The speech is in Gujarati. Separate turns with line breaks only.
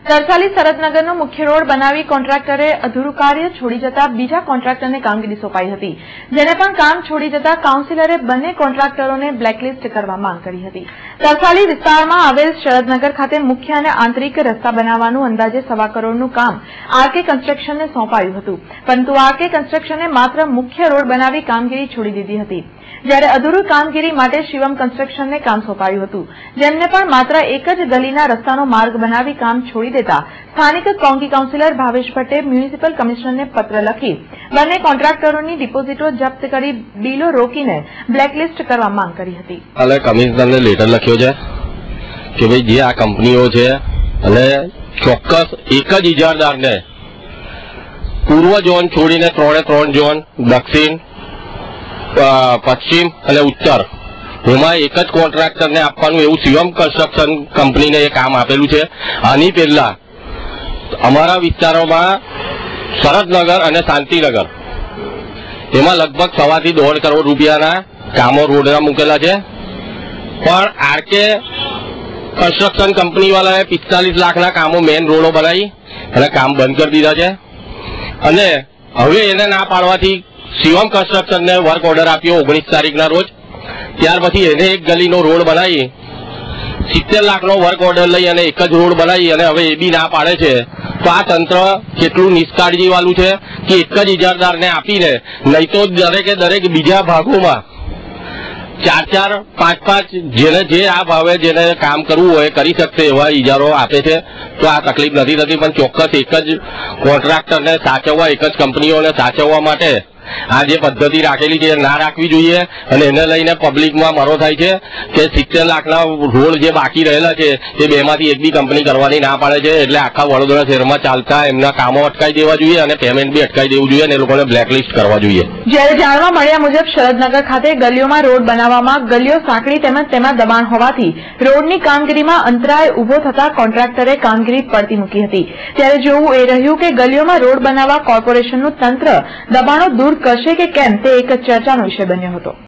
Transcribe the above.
તરસાલી સરદનગરનો મુખ્ય રોડ બનાવી કોન્ટ્રાક્ટરે અધૂરું કાર્ય છોડી જતા બીજા કોન્ટ્રાક્ટરને કામગીરી સોંપાઈ હતી, જેને પણ કામ છોડી જતા કાઉન્સિલરે બંને કોન્ટ્રાક્ટરોને બ્લેકલિસ્ટ કરવા માંગ કરી હતી. તરસાલી વિસ્તારમાં આવેલ શરદનગર ખાતે મુખ્ય અને આંતરિક રસ્તા બનાવવાનું અંદાજે ₹1.25 કરોડનું કામ આરકે કન્સ્ટ્રક્શનને સોંપાયું હતું, પરંતુ આરકે કન્સ્ટ્રક્શને માત્ર મુખ્ય રોડ બનાવી કામગીરી છોડી દીધી હતી, જ્યારે અધૂરું કામગીરી માટે શિવમ કન્સ્ટ્રક્શનને કામ સોંપાયું હતું, જેમને પણ માત્ર એક જ ગલીના રસ્તાનો માર્ગ બનાવી કામ છોડી દેતા સ્થાનિક કોંગી કાઉન્સિલર ભાવેશ ભટ્ટે મ્યુનિસિપલ કમિશનરને પત્ર લખી બંને કોન્ટ્રાક્ટરોની ડિપોઝિટો જપ્ત કરી બિલો રોકીને બ્લેકલિસ્ટ કરવા માંગ કરી હતી.
અને કમિશનરને લેટર લખ્યો છે કે ભાઈ જે આ કંપનીઓ છે અને ચોક્કસ એક જ ઇજારદારને પૂર્વ ઝોન છોડીને 3 ઝોન દક્ષિણ, પશ્ચિમ અને ઉત્તર એમાં એક જ કોન્ટ્રાક્ટરને આપવાનું એવું શિવમ કન્સ્ટ્રક્શન કંપનીને એ કામ આપેલું છે. આની પહેલા અમારા વિસ્તારોમાં શરદનગર અને શાંતિનગર એમાં લગભગ 1.25 થી 1.5 કરોડ રૂપિયાના કામો રોડના મૂકેલા છે, પણ આરકે કન્સ્ટ્રક્શન કંપની વાળાએ 45 લાખના કામો મેઇન રોડો બનાવી અને કામ બંધ કરી દીધા છે. અને હવે એને ના પાડવાથી શિવમ કન્સ્ટ્રક્શનને વર્ક ઓર્ડર આપ્યો 19 તારીખના રોજ. ત્યાર પછી એને એક ગલીનો રોડ બનાવી 70 લાખનો વર્ક ઓર્ડર લઈ અને એક જ રોડ બનાવી અને હવે એ બી ના પાડે છે. તો આ તંત્ર કેટલું નિષ્કાળજી વાળું છે કે એક જ ઇજારદારને આપીને, નહીં તો દરેક બીજા ભાગોમાં 4, 5 જેને જે આ ભાવે જેને કામ કરવું હોય કરી શકશે એવા ઇજારો આપે છે. તો આ તકલીફ નથી થતી, પણ ચોક્કસ એક જ કોન્ટ્રાક્ટરને સાચવવા, એક જ કંપનીઓને સાચવવા માટે આ જે પદ્ધતિ રાખેલી છે ના રાખવી જોઈએ. અને એને લઈને પબ્લિકમાં મરો થાય છે કે 70 લાખના રોડ જે બાકી રહેલા છે એ બેમાંથી એક બી કંપની કરવાની ના પાડે છે, એટલે આખા વડોદરા શહેરમાં ચાલતા એમના કામો અટકાવી દેવા જોઈએ અને પેમેન્ટ બી અટકાવી દેવું જોઈએ અને એ લોકોને બ્લેકલિસ્ટ કરવા જોઈએ.
જ્યારે જાણવા મળ્યા મુજબ શરદનગર ખાતે ગલીઓમાં રોડ બનાવવામાં ગલીઓ સાંકડી તેમજ તેમાં દબાણ હોવાથી રોડની કામગીરીમાં અંતરાય ઉભો થતા કોન્ટ્રાક્ટરે કામગીરી પડતી મૂકી હતી. ત્યારે જોવું એ રહ્યું કે ગલીઓમાં રોડ બનાવવા કોર્પોરેશનનું તંત્ર દબાણો દૂર કરશે કે કેમ તે એક ચર્ચાનો વિષય બન્યો હતો.